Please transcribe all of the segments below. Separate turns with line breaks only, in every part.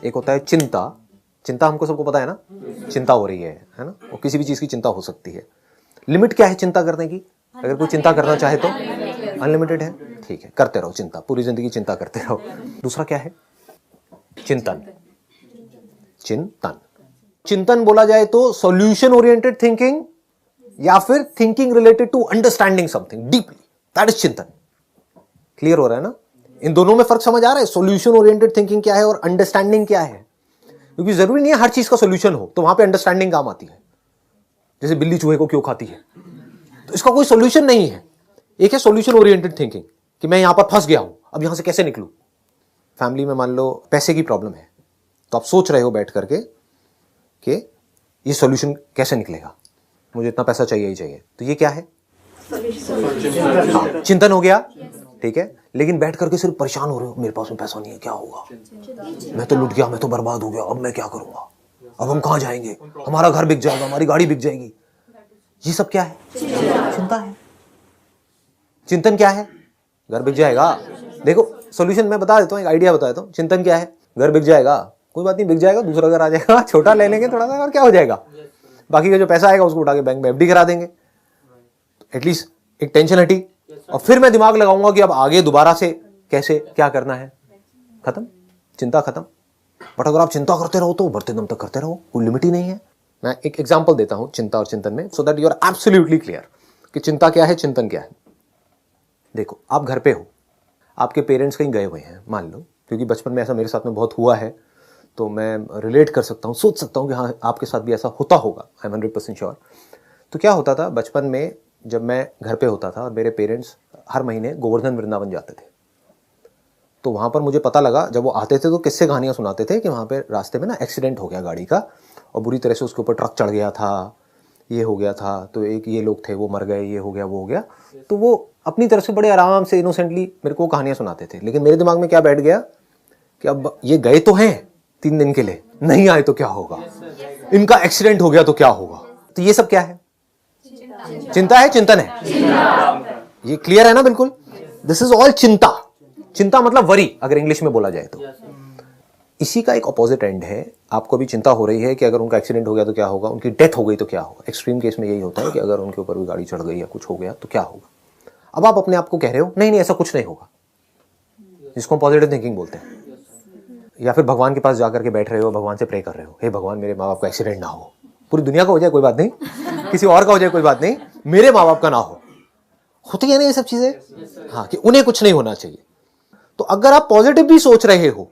एक होता है चिंता। चिंता हमको सबको पता है ना, चिंता हो रही है ना, और किसी भी चीज की चिंता हो सकती है। लिमिट क्या है चिंता करने की? अगर कोई चिंता करना चाहे तो अनलिमिटेड है, ठीक है, करते रहो चिंता, पूरी जिंदगी चिंता करते रहो। दूसरा क्या है? चिंतन। चिंतन, चिंतन बोला जाए तो सॉल्यूशन ओरिएंटेड थिंकिंग या फिर thinking related to understanding something deeply, that is चिंतन। क्लियर हो रहा है ना? इन दोनों में फर्क समझ आ रहा है? सॉल्यूशन ओरिएंटेड थिंकिंग क्या है और अंडरस्टैंडिंग क्या है? क्योंकि जरूरी नहीं है हर चीज का सॉल्यूशन हो, तो वहां पे अंडरस्टैंडिंग काम आती है। जैसे बिल्ली चूहे को क्यों खाती है, तो इसका कोई सॉल्यूशन नहीं है। एक है सॉल्यूशन ओरिएंटेड थिंकिंग कि मैं यहां पर फंस गया हूं, अब यहां से कैसे निकलूं। फैमिली में मान लो पैसे की प्रॉब्लम है, तो आप सोच रहे हो बैठ करके कि ये सॉल्यूशन कैसे निकलेगा, मुझे इतना पैसा चाहिए ही चाहिए, तो ये क्या है? हाँ, चिंतन हो गया, ठीक है। लेकिन बैठ करके सिर्फ परेशान हो रहे हो, मेरे पास में पैसा नहीं है, क्या होगा, मैं तो लुट गया, मैं तो बर्बाद हो गया, अब मैं क्या करूंगा, अब हम कहां जाएंगे, हमारा घर बिक जाएगा, हमारी गाड़ी बिक जाएगी। ये सब क्या है? चिंता है। चिंतन क्या है? घर बिक जाएगा। देखो सॉल्यूशन मैं बता देता हूँ, एक आइडिया बता देता हूँ। चिंतन क्या है? घर बिक जाएगा, कोई बात नहीं, बिक जाएगा, दूसरा घर आ जाएगा, छोटा ले लेंगे थोड़ा सा, और क्या हो जाएगा, बाकी का जो पैसा आएगा उसको उठा के बैंक में एफडी करा देंगे, एटलीस्ट एक टेंशन हटी। और फिर मैं दिमाग लगाऊंगा कि अब आगे दोबारा से कैसे क्या करना है। खत्म, चिंता खत्म। बट अगर आप चिंता करते रहो तो बढ़ते दम तक करते रहो, कोई लिमिट ही नहीं है। मैं एक एग्जांपल देता हूं चिंता और चिंतन में, so that you are absolutely clear कि चिंता क्या है, चिंतन क्या है। देखो आप घर पे हो, आपके पेरेंट्स कहीं गए हुए हैं मान लो, क्योंकि बचपन में ऐसा मेरे साथ में बहुत हुआ है, तो मैं रिलेट कर सकता हूँ, सोच सकता हूँ कि हाँ आपके साथ भी ऐसा होता होगा, आई एम 100% श्योर। तो क्या होता था बचपन में, जब मैं घर पे होता था और मेरे पेरेंट्स हर महीने गोवर्धन वृंदावन जाते थे, तो वहाँ पर मुझे पता लगा, जब वो आते थे तो किस्से कहानियाँ सुनाते थे कि वहाँ पे रास्ते में ना एक्सीडेंट हो गया गाड़ी का, और बुरी तरह से उसके ऊपर ट्रक चढ़ गया था, ये हो गया था, तो एक ये लोग थे वो मर गए, ये हो गया वो हो गया। तो वो अपनी तरफ से बड़े आराम से इनोसेंटली मेरे को कहानियाँ सुनाते थे। लेकिन मेरे दिमाग में क्या बैठ गया कि अब ये गए तो हैं 3 दिन के लिए, नहीं आए तो क्या होगा, इनका एक्सीडेंट हो गया तो क्या होगा। तो ये सब क्या है? चिंता है, चिंतन है। ये क्लियर है ना? बिल्कुल, दिस इज ऑल चिंता। चिंता मतलब वरी अगर इंग्लिश में बोला जाए तो। इसी का एक ऑपोजिट एंड है, आपको भी चिंता हो रही है कि अगर उनका एक्सीडेंट हो गया तो क्या होगा, उनकी डेथ हो गई तो क्या होगा। एक्सट्रीम केस में यही होता है कि अगर उनके ऊपर भी गाड़ी चढ़ गई या कुछ हो गया तो क्या होगा। अब आप अपने आप को कह रहे हो नहीं नहीं ऐसा कुछ नहीं होगा, जिसको हम पॉजिटिव थिंकिंग बोलते हैं। या फिर भगवान के पास जाकर के बैठ रहे हो, भगवान से प्रे कर रहे हो, हे भगवान मेरे माँ बाप का एक्सीडेंट ना हो, पूरी दुनिया का हो जाए कोई बात नहीं, किसी और का हो जाए कोई बात नहीं, मेरे माँ बाप का ना हो। होती है ना ये सब चीजें, हाँ, कि उन्हें कुछ नहीं होना चाहिए। तो अगर आप पॉजिटिव भी सोच रहे हो,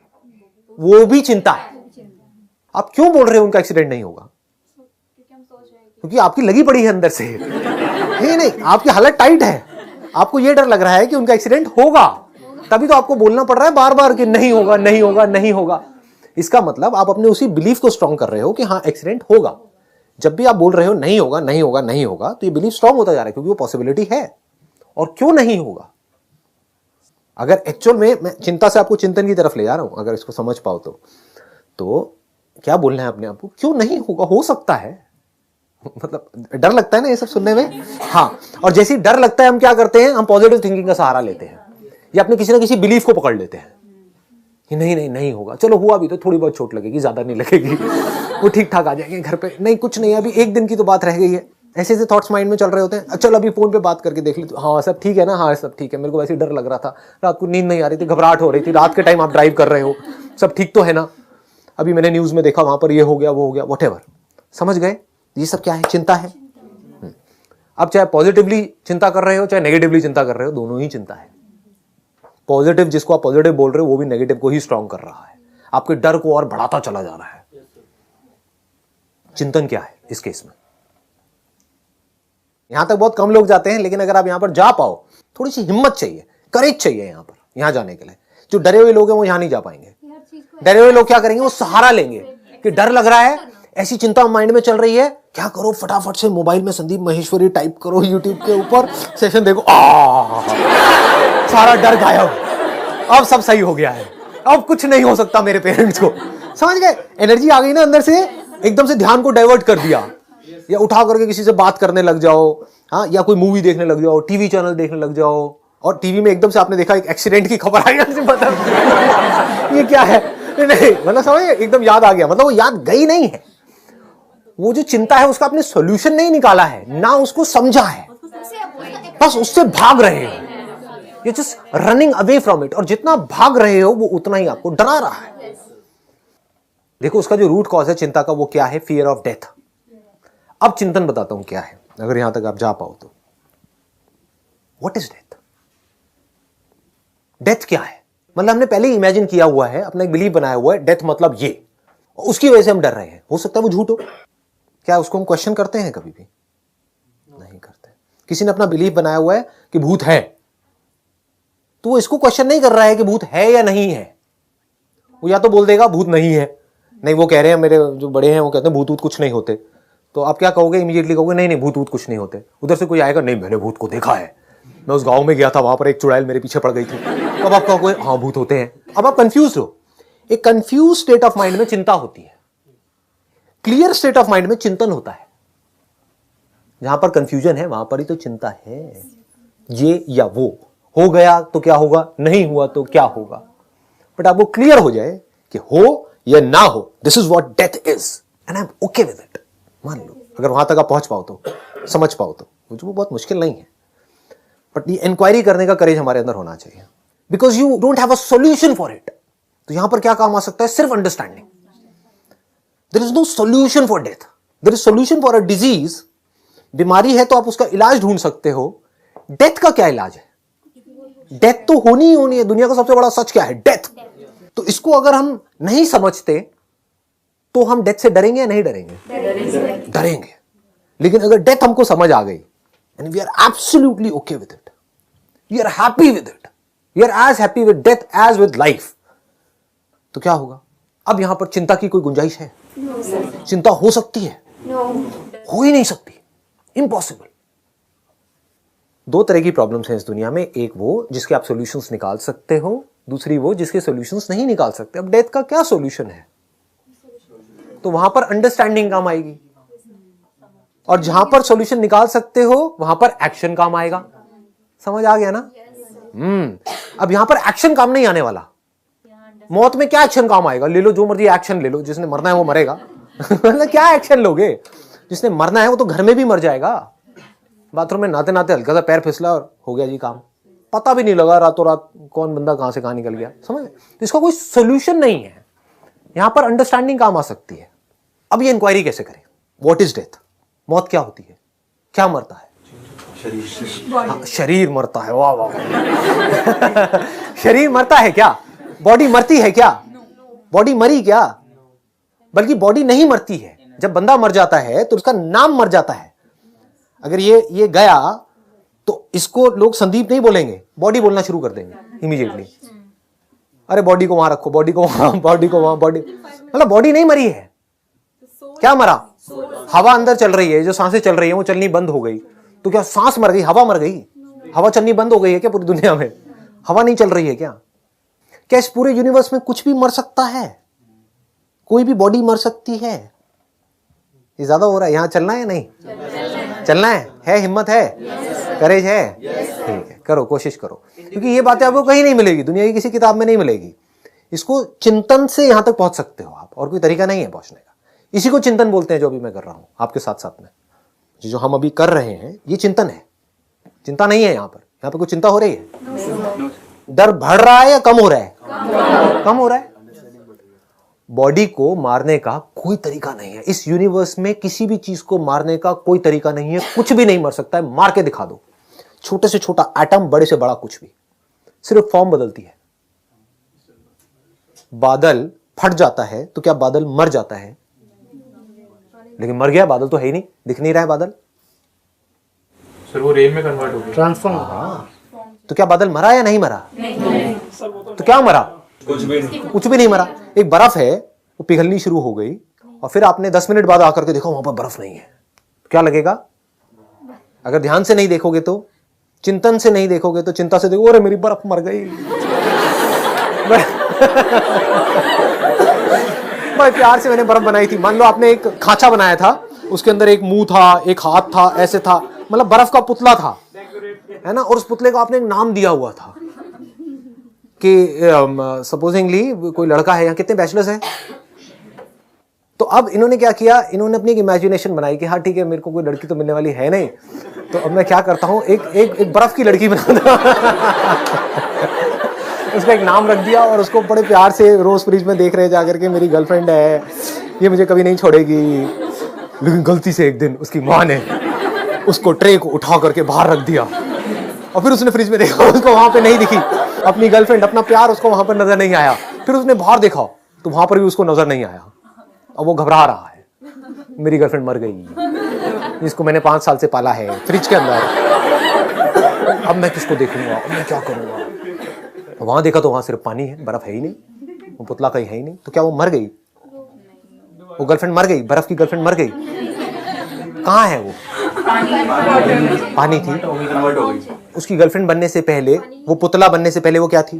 वो भी चिंता है। आप क्यों बोल रहे हो उनका एक्सीडेंट नहीं होगा? क्योंकि आपकी लगी पड़ी है अंदर से, नहीं, आपकी हालत टाइट है, आपको ये डर लग रहा है कि उनका एक्सीडेंट होगा, तभी तो आपको बोलना पड़ रहा है बार बार कि नहीं होगा नहीं होगा नहीं होगा। इसका मतलब आप अपने उसी बिलीफ को स्ट्रॉन्ग कर रहे हो कि हाँ एक्सीडेंट होगा। जब भी आप बोल रहे हो नहीं होगा नहीं होगा नहीं होगा, तो ये बिलीफ स्ट्रॉन्ग होता जा रहा है, क्योंकि वो पॉसिबिलिटी है। और क्यों नहीं होगा? अगर एक्चुअल में मैं चिंता से आपको चिंतन की तरफ ले जा रहा हूं, अगर इसको समझ पाओ तो क्या बोलना है अपने आप को, क्यों नहीं होगा, हो सकता है। मतलब डर लगता है ना ये सब सुनने में, हाँ, और जैसे डर लगता है हम क्या करते हैं, हम पॉजिटिव थिंकिंग का सहारा लेते हैं या अपने किसी ना किसी बिलीफ को पकड़ लेते हैं कि नहीं नहीं नहीं होगा, चलो हुआ भी तो थोड़ी बहुत चोट लगेगी, ज्यादा नहीं लगेगी, वो ठीक ठाक आ जाएंगे घर पे, नहीं कुछ नहीं, अभी एक दिन की तो बात रह गई है। ऐसे ऐसे थॉट्स माइंड में चल रहे होते हैं। चलो अभी फोन पे बात करके देख ली तो हाँ सब ठीक है ना, हाँ सब ठीक है, मेरे को वैसे डर लग रहा था, रात को नींद नहीं आ रही थी, घबराहट हो रही थी, रात के टाइम आप ड्राइव कर रहे हो, सब ठीक तो है ना, अभी मैंने न्यूज में देखा वहां पर ये हो गया वो हो गया, व्हाटएवर। समझ गए? ये सब क्या है? चिंता है। अब चाहे पॉजिटिवली चिंता कर रहे हो चाहे नेगेटिवली चिंता कर रहे हो, दोनों ही चिंता है। पॉजिटिव जिसको आप पॉजिटिव बोल रहे हो वो भी नेगेटिव को ही स्ट्रॉन्ग कर रहा है, आपके डर को और बढ़ाता चला जा रहा है। चिंतन क्या है इस केस में? यहां तक बहुत कम लोग जाते हैं, लेकिन अगर आप यहां पर जा पाओ, थोड़ी सी हिम्मत चाहिए, करेज चाहिए यहां पर, यहां जाने के लिए। जो डरे हुए लोग हैं वो यहां नहीं जा पाएंगे। डरे हुए लोग क्या करेंगे, वो सहारा लेंगे कि डर लग रहा है, ऐसी चिंता माइंड में चल रही है, क्या करो, फटाफट से मोबाइल में संदीप माहेश्वरी टाइप करो, यूट्यूब के ऊपर सेशन देखो, सारा डर गायब, अब सब सही हो गया है, अब कुछ नहीं हो सकता मेरे पेरेंट्स को। समझ गए? एनर्जी आ गई ना अंदर से, एकदम से ध्यान को डाइवर्ट कर दिया, या उठा करके किसी से बात करने लग जाओ, हाँ, या कोई मूवी देखने लग जाओ, टीवी चैनल देखने लग जाओ, और टीवी में एकदम से आपने देखा एक एक्सीडेंट की खबर आई, मतलब ये क्या है, नहीं मतलब समझे, एकदम याद आ गया, मतलब वो याद गई नहीं है, वो जो चिंता है उसका आपने सॉल्यूशन नहीं निकाला है, ना उसको समझा है, बस उससे भाग रहे हो, you just running away from it, और जितना भाग रहे हो वो उतना ही आपको डरा रहा है। देखो उसका जो रूट कॉज है चिंता का वो क्या है, फियर ऑफ डेथ। अब चिंतन बताता हूं क्या है, अगर यहां तक आप जा पाओ तो। What is death? डेथ क्या है? मतलब हमने पहले ही इमेजिन किया हुआ है, अपना एक बिलीव बनाया हुआ है, डेथ मतलब ये, उसकी वजह से हम डर रहे हैं। हो सकता है वो झूठ हो, क्या उसको हम क्वेश्चन करते हैं? कभी भी नहीं करते। किसी ने अपना बिलीव बनाया हुआ है कि भूत है, तो वो इसको क्वेश्चन नहीं कर रहा है कि भूत है या नहीं है, वो या तो बोल देगा भूत नहीं है, नहीं वो कह रहे हैं, मेरे जो बड़े हैं वो कहते हैं भूत कुछ नहीं होते, तो आप क्या कहोगे? इमीडिएटली कहोगे नहीं नहीं भूत कुछ नहीं होते। उधर से कोई आएगा, नहीं मैंने भूत को देखा है, मैं उस गांव में गया था, वहां पर एक चुड़ैल मेरे पीछे पड़ गई थी। अब आप कहोगे हाँ भूत होते हैं। अब आप कंफ्यूज हो। एक कंफ्यूज स्टेट ऑफ माइंड में चिंता होती है, क्लियर स्टेट ऑफ माइंड में चिंतन होता है। जहां पर कंफ्यूजन है वहां पर ही तो चिंता है, ये या वो, हो गया तो क्या होगा, नहीं हुआ तो क्या होगा। बट आपको क्लियर हो जाए कि हो या ना हो, this is what death is and I am okay with it. मान लो अगर वहां तक आप पहुंच पाओ तो, समझ पाओ तो, वो बहुत मुश्किल नहीं है, बट ये इंक्वायरी करने का करेज हमारे अंदर होना चाहिए, because you don't have a solution for it. तो यहां पर क्या काम आ सकता है? सिर्फ understanding. There is no solution for death, there is solution for a disease. बीमारी है तो आप उसका इलाज ढूंढ सकते हो, डेथ का क्या इलाज है? डेथ तो होनी ही होनी है। दुनिया का सबसे बड़ा सच क्या है? डेथ। तो इसको अगर हम नहीं समझते तो हम डेथ से डरेंगे या नहीं डरेंगे? डरेंगे। लेकिन अगर डेथ हमको समझ आ गई and we are absolutely okay with it, we are happy with it, we are as happy with death as with life, तो क्या होगा? अब यहां पर चिंता की कोई गुंजाइश है? चिंता हो सकती है? हो ही नहीं सकती, इम्पॉसिबल। दो तरह की प्रॉब्लम्स हैं इस दुनिया में, एक वो जिसके आप सॉल्यूशंस निकाल सकते हो, दूसरी वो जिसके सॉल्यूशंस नहीं निकाल सकते। अब डेथ का क्या सॉल्यूशन है? तो वहां पर अंडरस्टैंडिंग काम आएगी, और जहां पर सॉल्यूशन निकाल सकते हो वहां पर एक्शन काम आएगा। समझ आ गया ना? अब यहां पर एक्शन काम नहीं आने वाला। मौत में क्या एक्शन काम आएगा? ले लो जो मर्जी एक्शन ले लो, जिसने मरना है वो मरेगा। मतलब क्या एक्शन लोगे? जिसने मरना है वो तो घर में भी मर जाएगा, बाथरूम में नहाते नहाते हल्का सा पैर फिसला और हो गया जी काम, पता भी नहीं लगा रातों रात कौन बंदा कहां से कहां निकल गया। समझ? तो इसका कोई सोल्यूशन नहीं है। यहां पर अंडरस्टैंडिंग काम आ सकती है। अब ये इंक्वायरी कैसे करें? What is death? मौत क्या होती है? क्या मरता है? शरीर मरता है। वाह वाह। शरीर मरता है क्या? बॉडी मरती है क्या? बॉडी मरी क्या? बल्कि बॉडी नहीं मरती है। जब बंदा मर जाता है तो उसका नाम मर जाता है। अगर ये गया तो इसको लोग संदीप नहीं बोलेंगे, बॉडी बोलना शुरू कर देंगे इमीडिएटली। अरे बॉडी को वहां रखो, बॉडी को वहां, बॉडी को वहां, बॉडी, मतलब बॉडी नहीं मरी है। क्या मरा? हवा अंदर चल रही है, जो सांसें चल रही है वो चलनी बंद हो गई, तो क्या सांस मर गई? हवा मर गई? हवा चलनी बंद हो गई है क्या पूरी दुनिया में? हवा नहीं चल रही है क्या? क्या इस पूरे यूनिवर्स में कुछ भी मर सकता है? कोई भी बॉडी मर सकती है? ये ज्यादा हो रहा है। यहां चलना है नहीं चलना है हिम्मत है, करेज है, ठीक है, करो, कोशिश करो, क्योंकि ये बातें आपको कहीं नहीं मिलेगी, दुनिया की किसी किताब में नहीं मिलेगी। इसको चिंतन से यहां तक पहुंच सकते हो आप, और कोई तरीका नहीं है पहुंचने का। इसी को चिंतन बोलते हैं जो अभी मैं कर रहा हूं आपके साथ साथ में। जो हम अभी कर रहे हैं ये चिंतन है, चिंता नहीं है। यहां पर कोई चिंता हो रही है? डर बढ़ रहा है या कम हो रहा है? कम हो रहा है। बॉडी को मारने का कोई तरीका नहीं है इस यूनिवर्स में, किसी भी चीज को मारने का कोई तरीका नहीं है। कुछ भी नहीं मर सकता है, मार के दिखा दो। छोटे से छोटा एटम, बड़े से बड़ा कुछ भी, सिर्फ फॉर्म बदलती है। बादल फट जाता है तो क्या बादल मर जाता है? लेकिन मर गया, बादल तो है ही नहीं, दिख नहीं रहा है बादल।
सर वो रेन में कन्वर्ट हो गया,
ट्रांसफॉर्म।
तो क्या बादल मरा या नहीं मरा? तो क्या मरा? कुछ भी नहीं मरा। एक बर्फ है, वो पिघलनी शुरू हो गई, और फिर आपने 10 मिनट बाद आकर के देखो वहां पर बर्फ नहीं है, तो क्या लगेगा? अगर ध्यान से नहीं देखोगे तो, चिंतन से नहीं देखोगे तो, चिंता से देखो, अरे मेरी बर्फ मर गई। बड़े प्यार से मैंने बर्फ बनाई थी। मान लो आपने एक खांचा बनाया था, उसके अंदर एक मुंह था, एक हाथ था, ऐसे था, मतलब बर्फ का पुतला था, है ना, और उस पुतले को आपने एक नाम दिया हुआ था कि सपोजिंगली कोई लड़का है, यहाँ कितने बैचलर्स हैं? तो अब इन्होंने क्या किया, इन्होंने अपनी एक इमेजिनेशन बनाई कि हाँ ठीक है, मेरे को कोई लड़की तो मिलने वाली है नहीं, तो अब मैं क्या करता हूँ, एक बर्फ की लड़की बना दूँ। उसका एक नाम रख दिया और उसको बड़े प्यार से रोज फ्रिज में देख रहे जाकर के, मेरी गर्लफ्रेंड है, ये मुझे कभी नहीं छोड़ेगी। लेकिन गलती से एक दिन उसकी माँ ने उसको ट्रे को उठा करके बाहर रख दिया और फिर उसने फ्रिज में देखा, उसको वहां पे नहीं दिखी अपनी गर्लफ्रेंड, अपना प्यार उसको वहां पर नजर नहीं आया। फिर उसने बाहर देखा तो वहां पर भी उसको नजर नहीं आया। अब वो घबरा रहा है, मेरी गर्लफ्रेंड मर गई, जिसको मैंने 5 साल से पाला है फ्रिज के अंदर, अब मैं किसको देखूंगा, अब मैं क्या करूंगा। वहां देखा तो वहां सिर्फ पानी है, बर्फ है ही नहीं, वो पुतला कहीं है ही नहीं। तो क्या वो मर गई? वो गर्लफ्रेंड मर गई, बर्फ की गर्लफ्रेंड मर गई। कहाँ है वो? पानी थी। उसकी गर्लफ्रेंड बनने से पहले, वो पुतला बनने से पहले वो क्या थी?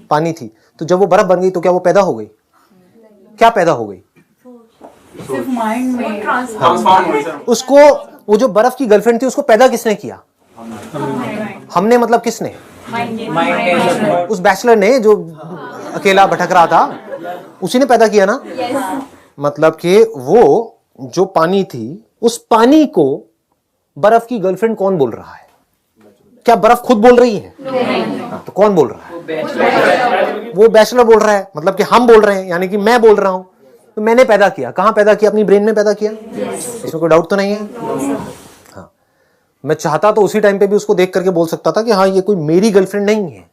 पानी थी। तो जब वो बर्फ बन गई तो क्या वो पैदा हो गई? क्या पैदा हो गई?
सिर्फ माइंड में
उसको, वो जो बर्फ की गर्लफ्रेंड थी, उसको पैदा किसने किया? हमने, मतलब किसने? उस बैचलर ने जो अकेला भटक रहा था, उसी ने पैदा किया ना। मतलब कि वो जो पानी थी, उस पानी को बर्फ की गर्लफ्रेंड कौन बोल रहा है? क्या बर्फ खुद बोल रही है? हाँ, तो कौन बोल रहा है? वो बैचलर बोल रहा है, मतलब कि हम बोल रहे हैं, यानी कि मैं बोल रहा हूं। तो मैंने पैदा किया, कहां पैदा किया? अपनी ब्रेन में पैदा किया। इसमें कोई डाउट तो नहीं है। हाँ, मैं चाहता तो उसी टाइम पे भी उसको देख करके बोल सकता था कि हाँ ये कोई मेरी गर्लफ्रेंड नहीं है,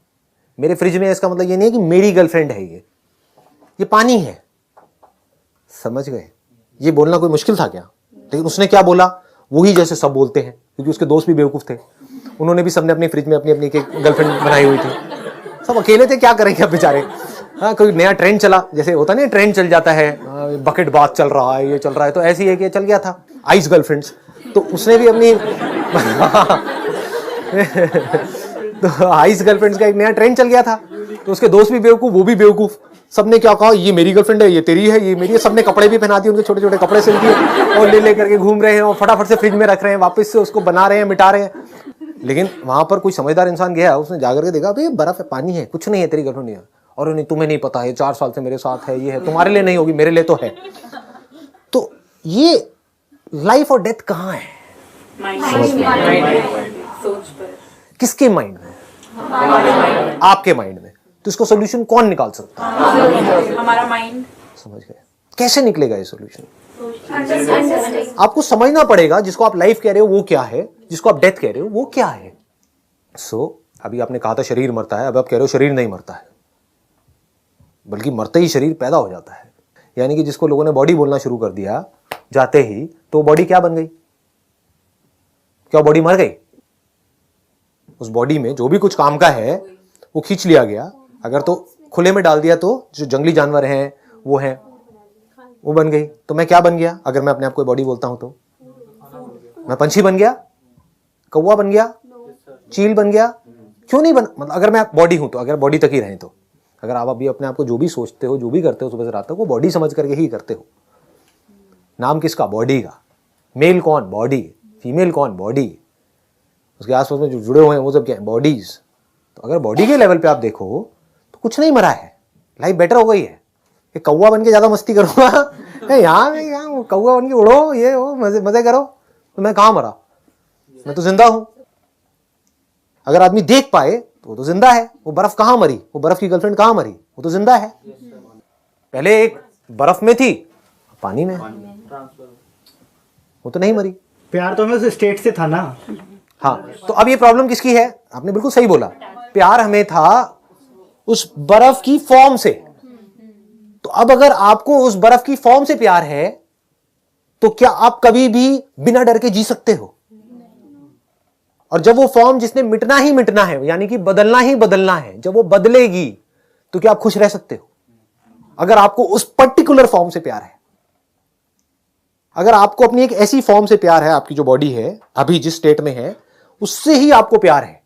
मेरे फ्रिज में है, इसका मतलब ये नहीं है कि मेरी गर्लफ्रेंड है, ये पानी है। समझ गए? ये बोलना कोई मुश्किल था क्या? लेकिन उसने क्या बोला, वही जैसे सब बोलते हैं, क्योंकि उसके दोस्त भी बेवकूफ थे। उन्होंने भी सबने अपनी फ्रिज में अपनी अपनी गर्लफ्रेंड बनाई हुई थी। सब अकेले थे, क्या करेंगे अब बेचारे। हाँ, कोई नया ट्रेंड चला, जैसे होता नहीं, ट्रेंड चल जाता है, बकेट बाथ चल रहा है, ये चल रहा है, तो ऐसी है कि चल गया था आइस गर्लफ्रेंड्स। तो उसने भी अपनी तो आइस गर्लफ्रेंड्स का एक नया ट्रेंड चल गया था। तो उसके दोस्त भी बेवकूफ, वो भी बेवकूफ। सबने क्या कहा, ये मेरी गर्लफ्रेंड है, ये तेरी है, ये मेरी है। सबने कपड़े भी पहना दिए, उनके छोटे छोटे कपड़े सिल दिए और ले करके घूम रहे हैं और फटाफट से फ्रिज में रख रहे हैं, वापस से उसको बना रहे हैं, मिटा रहे हैं। लेकिन वहां पर कोई समझदार इंसान गया, उसने जाकर के देखा, भाई बर्फ है, पानी है, कुछ नहीं है, तेरी गर्लफ्रेंड है। और नहीं, तुम्हें नहीं पता है, 4 साल से मेरे साथ है, ये है, तुम्हारे लिए नहीं होगी, मेरे लिए तो है। तो ये लाइफ और डेथ कहाँ है? किसके माइंड में? आपके माइंड में। तो इसको सोल्यूशन कौन निकाल सकता है?
हमारा माइंड।
समझ गए? कैसे निकलेगा ये सोल्यूशन? आपको समझना पड़ेगा, जिसको आप लाइफ कह रहे हो वो क्या है, जिसको आप डेथ कह रहे हो वो क्या है। अभी आपने कहा था शरीर मरता है, अब आप कह रहे हो शरीर नहीं मरता है, बल्कि मरते ही शरीर पैदा हो जाता है। यानी कि जिसको लोगों ने बॉडी बोलना शुरू कर दिया जाते ही, तो बॉडी क्या बन गई? क्या बॉडी मर गई? उस बॉडी में जो भी कुछ काम का है वो खींच लिया गया। अगर तो खुले में डाल दिया तो जो जंगली जानवर हैं वो हैं, वो बन गई। तो मैं क्या बन गया? अगर मैं अपने आप को बॉडी बोलता हूं तो मैं पंछी बन गया, कौवा बन गया, चील बन गया। क्यों नहीं बन, मतलब अगर मैं बॉडी हूं तो, अगर बॉडी तक ही रहें तो, अगर आप अभी अपने आप को जो भी सोचते हो, जो भी करते हो सुबह से रात तक, वो बॉडी समझ करके ही करते हो। नाम किसका? बॉडी का। मेल कौन? बॉडी। फीमेल कौन? बॉडी। उसके आसपास में जो जुड़े हुए हैं वो सब क्या है? बॉडीज। तो अगर बॉडी के लेवल पे आप देखो तो कुछ नहीं मरा है, लाइफ बेटर हो गई है। ये कौवा बन के ज्यादा मस्ती करूंगा, यहाँ कौवा बन के उड़ो, ये हो, मजे मजे करो, तो मैं कहां मरा? मैं तो जिंदा हूं। अगर आदमी देख पाए तो वो तो जिंदा है। वो बर्फ कहां मरी? वो बर्फ की गर्लफ्रेंड कहां मरी? वो तो जिंदा है। पहले एक बर्फ में थी, पानी में, वो तो नहीं मरी।
प्यार तो हमें उस स्टेट से था ना।
हाँ, तो अब ये प्रॉब्लम किसकी है? आपने बिल्कुल सही बोला, प्यार हमें था उस बर्फ की फॉर्म से। तो अब अगर आपको उस बर्फ की फॉर्म से प्यार है तो क्या आप कभी भी बिना डर के जी सकते हो? और जब वो फॉर्म जिसने मिटना ही मिटना है, यानी कि बदलना ही बदलना है, जब वो बदलेगी तो क्या आप खुश रह सकते हो? अगर आपको उस पर्टिकुलर फॉर्म से प्यार है, अगर आपको अपनी एक ऐसी फॉर्म से प्यार है, आपकी जो बॉडी है अभी जिस स्टेट में है उससे ही आपको प्यार है,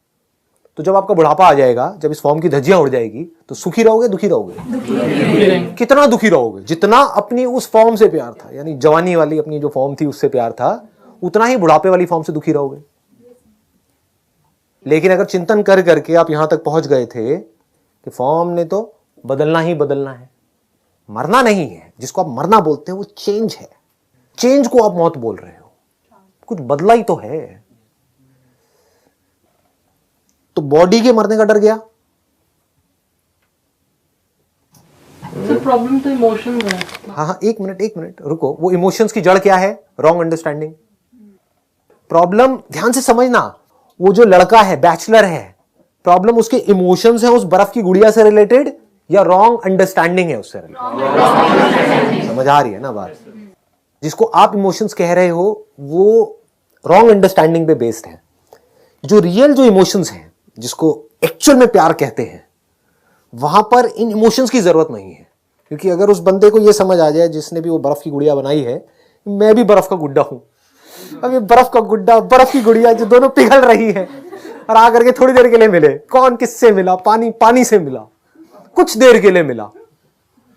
तो जब आपका बुढ़ापा आ जाएगा, जब इस फॉर्म की धज्जियां उड़ जाएगी, तो सुखी रहोगे, दुखी रहोगे? कितना दुखी रहोगे? जितना अपनी उस फॉर्म से प्यार था, यानी जवानी वाली अपनी जो फॉर्म थी उससे प्यार था, उतना ही बुढ़ापे वाली फॉर्म से दुखी रहोगे। लेकिन अगर चिंतन कर करके आप यहां तक पहुंच गए थे कि फॉर्म ने तो बदलना ही बदलना है, मरना नहीं है। जिसको आप मरना बोलते हैं वो चेंज है, चेंज को आप मौत बोल रहे हो, कुछ बदला ही तो है। तो बॉडी के मरने का डर गया,
तो प्रॉब्लम तो इमोशन है।
हाँ, एक मिनट रुको। वो इमोशंस की जड़ क्या है? Wrong understanding. प्रॉब्लम ध्यान से समझना, वो जो लड़का है, बैचलर है, प्रॉब्लम उसके इमोशंस है उस बर्फ की गुड़िया से रिलेटेड या रॉन्ग अंडरस्टैंडिंग है उससे रिलेटेड? समझ आ रही है ना बात? जिसको आप इमोशंस कह रहे हो वो रॉन्ग अंडरस्टैंडिंग पे बेस्ड है। जो रियल जो इमोशंस हैं, जिसको एक्चुअल में प्यार कहते हैं, वहां पर इन इमोशंस की जरूरत नहीं है। क्योंकि अगर उस बंदे को यह समझ आ जाए, जिसने भी वो बर्फ की गुड़िया बनाई है, मैं भी बर्फ का गुड्डा हूं, अब ये बर्फ का गुड्डा, बर्फ की गुड़िया जो दोनों पिघल रही है और आकर के थोड़ी देर के लिए मिले, कौन किससे मिला? पानी से मिला, कुछ देर के लिए मिला।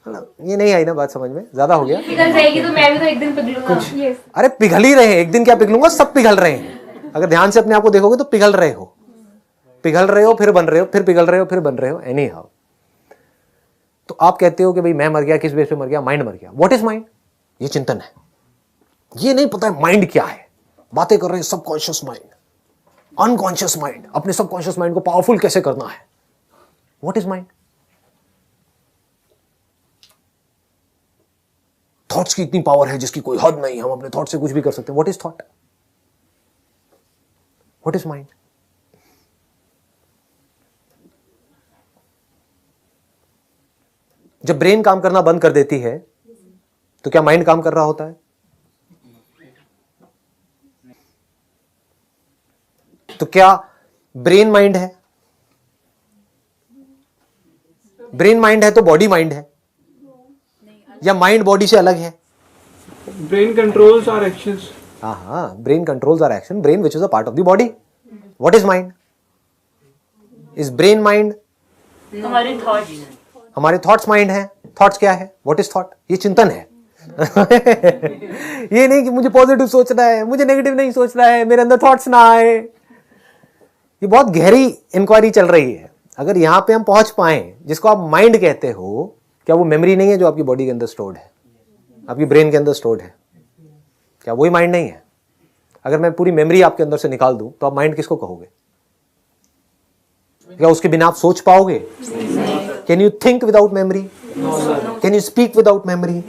ये नहीं आई ना बात समझ में? ज्यादा हो गया?
पिघल जाएगी तो मैं भी तो एक दिन पिघलूंगा।
अरे पिघल ही रहे हैं, एक दिन क्या पिघलूंगा, सब पिघल रहे हैं। अगर ध्यान से अपने आप को देखोगे तो पिघल रहे हो, फिर बन रहे हो, फिर पिघल रहे हो, फिर बन रहे हो, एनी हाउ। तो आप कहते हो कि भाई मैं मर गया, किस बेस पे मर गया? माइंड मर गया। What is mind? ये चिंतन है। ये नहीं पता है माइंड क्या है, बातें कर रहे हैं सबकॉन्शियस माइंड, अनकॉन्शियस माइंड, अपने सबकॉन्शियस माइंड को पावरफुल कैसे करना है। What is mind? थॉट्स की इतनी पावर है जिसकी कोई हद नहीं, हम अपने थॉट से कुछ भी कर सकते हैं। What is thought? What is mind? जब ब्रेन काम करना बंद कर देती है तो क्या माइंड काम कर रहा होता है? तो क्या ब्रेन माइंड है? ब्रेन माइंड है तो बॉडी माइंड है, या माइंड बॉडी से अलग है?
Brain controls our actions.
हाँ, brain controls our action, brain which is a part of the body. What is mind? Is brain mind?
हमारे थॉट्स,
हमारे थॉट्स माइंड है। थॉट्स क्या है? What is thought? ये चिंतन है। ये नहीं कि मुझे पॉजिटिव सोचना है, मुझे नेगेटिव नहीं सोचना है, मेरे अंदर थॉट्स ना आए। ये बहुत गहरी इंक्वायरी चल रही है। अगर यहां पे हम पहुंच पाए, जिसको आप माइंड कहते हो, क्या वो मेमोरी नहीं है जो आपकी बॉडी के अंदर स्टोर्ड है, आपकी ब्रेन के अंदर स्टोर्ड है? क्या वही माइंड नहीं है? अगर मैं पूरी मेमोरी आपके अंदर से निकाल दूं तो आप माइंड किसको कहोगे? क्या उसके बिना आप सोच पाओगे? Can you think without memory? Can you speak without memory?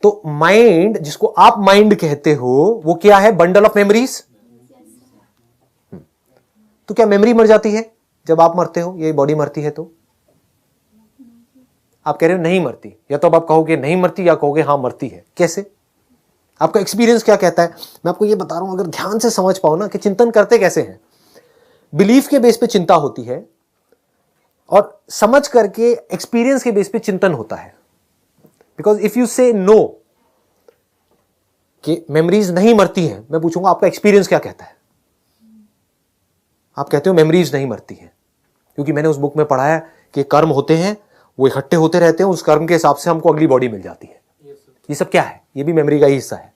तो माइंड, जिसको आप माइंड कहते हो, वो क्या है? Bundle of memories. तो क्या मेमोरी मर जाती है जब आप मरते हो, ये बॉडी मरती है? तो आप कह रहे हो नहीं मरती, या तो अब आप कहोगे नहीं मरती या कहोगे हां मरती है। कैसे? आपका एक्सपीरियंस क्या कहता है? मैं आपको ये बता रहा हूं, अगर ध्यान से समझ पाओ ना कि चिंतन करते कैसे हैं। बिलीफ के बेस पे चिंता होती है और समझ करके एक्सपीरियंस के बेस पे चिंतन होता है। बिकॉज इफ यू से नो कि मेमोरीज नहीं मरती हैं, मैं पूछूंगा आपका एक्सपीरियंस क्या कहता है? आप कहते हो मेमोरीज नहीं मरती हैं, क्योंकि मैंने उस बुक में पढ़ा है कि कर्म होते हैं, वो इकट्ठे होते रहते हैं, उस कर्म के हिसाब से हमको अगली बॉडी मिल जाती है। ये सब क्या है? ये भी मेमोरी का ही हिस्सा है।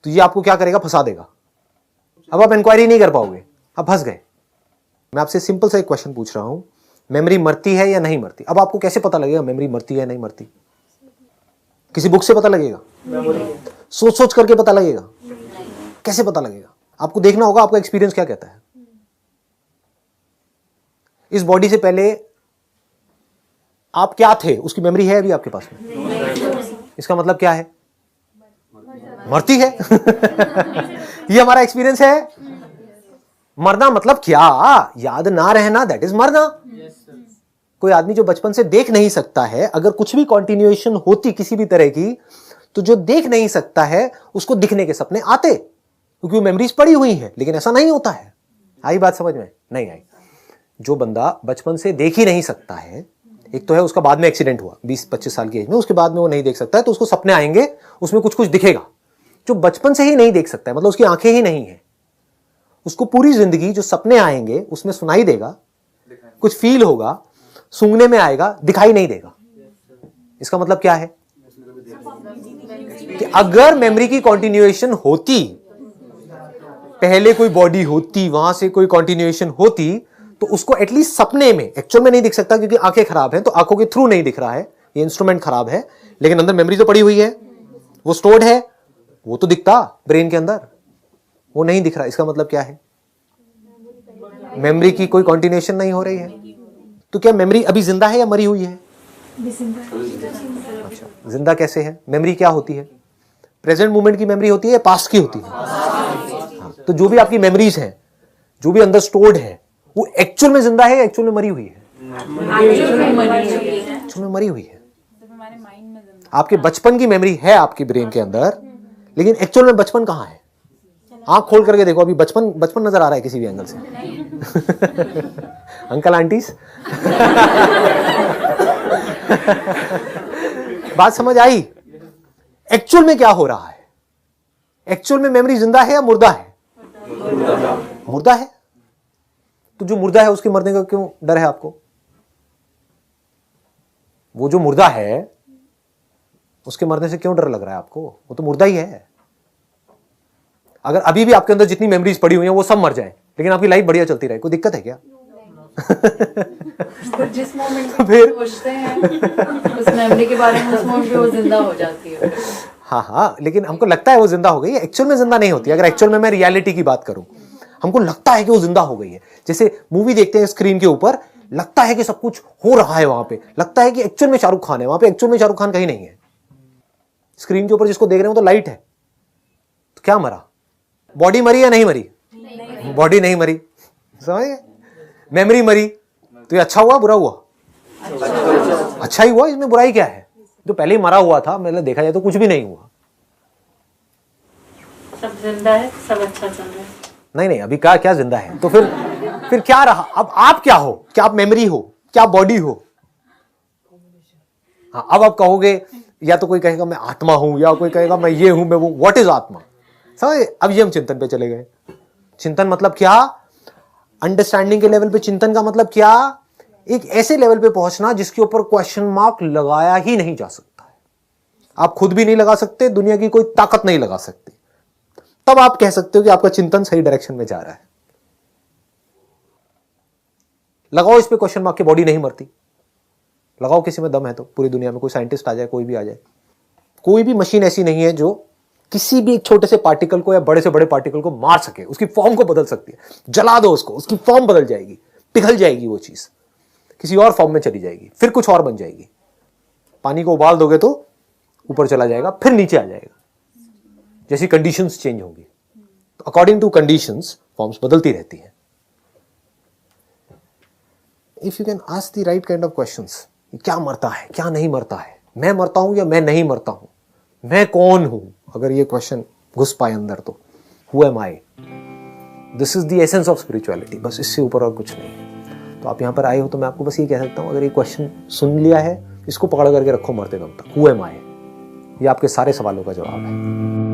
तो ये आपको क्या करेगा? फंसा देगा। अब आप इंक्वायरी नहीं कर पाओगे, आप फंस गए। मैं आपसे सिंपल सा एक क्वेश्चन पूछ रहा हूं, मेमोरी मरती है या नहीं मरती? अब आपको कैसे पता लगेगा मेमोरी मरती है या नहीं मरती? किसी बुक से पता लगेगा? सोच सोच करके पता लगेगा? कैसे पता लगेगा? आपको देखना होगा आपका एक्सपीरियंस क्या कहता है। इस बॉडी से पहले आप क्या थे, उसकी मेमोरी है अभी आपके पास में? इसका मतलब क्या है? मरती है। ये हमारा एक्सपीरियंस है। मरना मतलब क्या? याद ना रहना, दैट इज मरना। कोई आदमी जो बचपन से देख नहीं सकता है, अगर कुछ भी कंटिन्यूएशन होती किसी भी तरह की, तो जो देख नहीं सकता है उसको दिखने के सपने आते, क्योंकि वो मेमोरीज पड़ी हुई हैं। लेकिन ऐसा नहीं होता है। आई बात समझ में? नहीं आई। जो बंदा बचपन से देख ही नहीं सकता है, एक तो है उसका बाद में एक्सीडेंट हुआ 20-25 साल की एज में, उसके बाद में वो नहीं देख सकता है, तो उसको सपने आएंगे, उसमें कुछ कुछ दिखेगा। जो बचपन से ही नहीं देख सकता है, मतलब उसकी आंखें ही नहीं है, उसको पूरी जिंदगी जो सपने आएंगे उसमें सुनाई देगा, कुछ फील होगा, सूंघने में आएगा, दिखाई नहीं देगा। इसका मतलब क्या है? कि अगर मेमोरी की कंटिन्यूएशन होती, पहले कोई बॉडी होती, वहां से कोई कंटिन्यूएशन होती, तो उसको एटलीस्ट सपने में, एक्चुअल में नहीं दिख सकता क्योंकि आंखें खराब हैं, तो आंखों के थ्रू नहीं दिख रहा है, ये इंस्ट्रूमेंट खराब है, लेकिन अंदर मेमोरी तो पड़ी हुई है, वो स्टोर्ड है, वो तो दिखता ब्रेन के अंदर, वो नहीं दिख रहा। इसका मतलब क्या है? मेमोरी की कोई कॉन्टिन्यूएशन नहीं हो रही है। तो क्या मेमोरी अभी जिंदा है या मरी हुई है? अच्छा, जिंदा कैसे है? मेमोरी क्या होती है? प्रेजेंट मोमेंट की मेमोरी होती है या पास्ट की होती है? हाँ, तो जो भी आपकी मेमोरीज हैं, जो भी अंदर स्टोर्ड है, वो एक्चुअल में जिंदा है या एक्चुअल में मरी हुई है? एक्चुअल में मरी हुई है। आपके बचपन की मेमोरी है आपके ब्रेन के अंदर, लेकिन एक्चुअल में बचपन कहां है? आंख खोल करके देखो, अभी बचपन बचपन नजर आ रहा है किसी भी एंगल से? अंकल आंटीज बात समझ आई? एक्चुअल में क्या हो रहा है? एक्चुअल में मेमोरी जिंदा है या मुर्दा है? मुर्दा है। तो जो मुर्दा है उसके मरने का क्यों डर है आपको? वो जो मुर्दा है उसके मरने से क्यों डर लग रहा है आपको? वो तो मुर्दा ही है। अगर अभी भी आपके अंदर जितनी मेमोरीज पड़ी हुई हैं वो सब मर जाए, लेकिन आपकी लाइफ बढ़िया चलती रहे, कोई दिक्कत है क्या?
तो जिस मोमेंट में सोचते हैं उस मेमोरी के बारे में, उस मोमेंट पे वो जिंदा हो जाती है।
हाँ, लेकिन हमको लगता है वो जिंदा हो गई है, एक्चुअल में जिंदा नहीं होती। अगर एक्चुअल में मैं रियलिटी की बात करूं, हमको लगता है कि वो जिंदा हो गई है। जैसे मूवी देखते हैं स्क्रीन के ऊपर, लगता है कि सब कुछ हो रहा है वहां पे, लगता है कि एक्चुअल में शाहरुख खान है वहां पे, एक्चुअल में शाहरुख खान कहीं नहीं है। स्क्रीन के ऊपर जिसको देख रहे हो तो लाइट है, तो क्या मरा? बॉडी मरी या नहीं मरी? बॉडी नहीं मरी, समझ गए? मेमोरी मरी, तो ये अच्छा हुआ बुरा हुआ? अच्छा ही हुआ, इसमें बुराई क्या है? जो पहले ही मरा हुआ था, मैंने देखा जाए तो कुछ भी नहीं हुआ।
सब जिंदा है, सब अच्छा चल रहा है।
नहीं, अभी क्या जिंदा है? तो फिर क्या रहा? अब आप क्या हो? क्या आप मेमोरी हो? क्या आप बॉडी हो? हाँ, अब आप कहोगे, या तो कोई कहेगा मैं आत्मा हूं, या कोई कहेगा मैं ये हूं, मैं वो। व्हाट इज आत्मा? समझ? अब ये हम चिंतन पे चले गए। चिंतन मतलब क्या? अंडरस्टैंडिंग के लेवल पे चिंतन का मतलब क्या? एक ऐसे लेवल पे पहुंचना जिसके ऊपर क्वेश्चन मार्क लगाया ही नहीं जा सकता है। आप खुद भी नहीं लगा सकते, दुनिया की कोई ताकत नहीं लगा सकती। तब आप कह सकते हो कि आपका चिंतन सही डायरेक्शन में जा रहा है। लगाओ इस पे क्वेश्चन मार्क, की बॉडी नहीं मरती। लगाओ किसी में दम है तो, पूरी दुनिया में कोई साइंटिस्ट आ जाए, कोई भी आ जाए, कोई भी मशीन ऐसी नहीं है जो किसी भी एक छोटे से पार्टिकल को या बड़े से बड़े पार्टिकल को मार सके, उसकी फॉर्म को बदल सकती है। जला दो उसको, उसकी फॉर्म बदल जाएगी, पिघल जाएगी, वो चीज किसी और फॉर्म में चली जाएगी, फिर कुछ और बन जाएगी। पानी को उबाल दोगे तो ऊपर चला जाएगा, फिर नीचे आ जाएगा, जैसी कंडीशंस चेंज होंगी। तो अकॉर्डिंग टू कंडीशंस फॉर्म्स बदलती रहती हैं। If you can ask the right kind of questions, क्या मरता है, क्या नहीं मरता है, मैं मरता हूं या मैं नहीं मरता हूं, मैं कौन हूं, अगर ये क्वेश्चन घुस पाए अंदर तो who am I? This is the essence of spirituality. बस इससे ऊपर और कुछ नहीं है। तो आप यहां पर आए हो तो मैं आपको बस ये कह सकता हूं, अगर ये क्वेश्चन सुन लिया है, इसको पकड़ करके रखो मरते दम तक। हु एम आई? ये आपके सारे सवालों का जवाब है।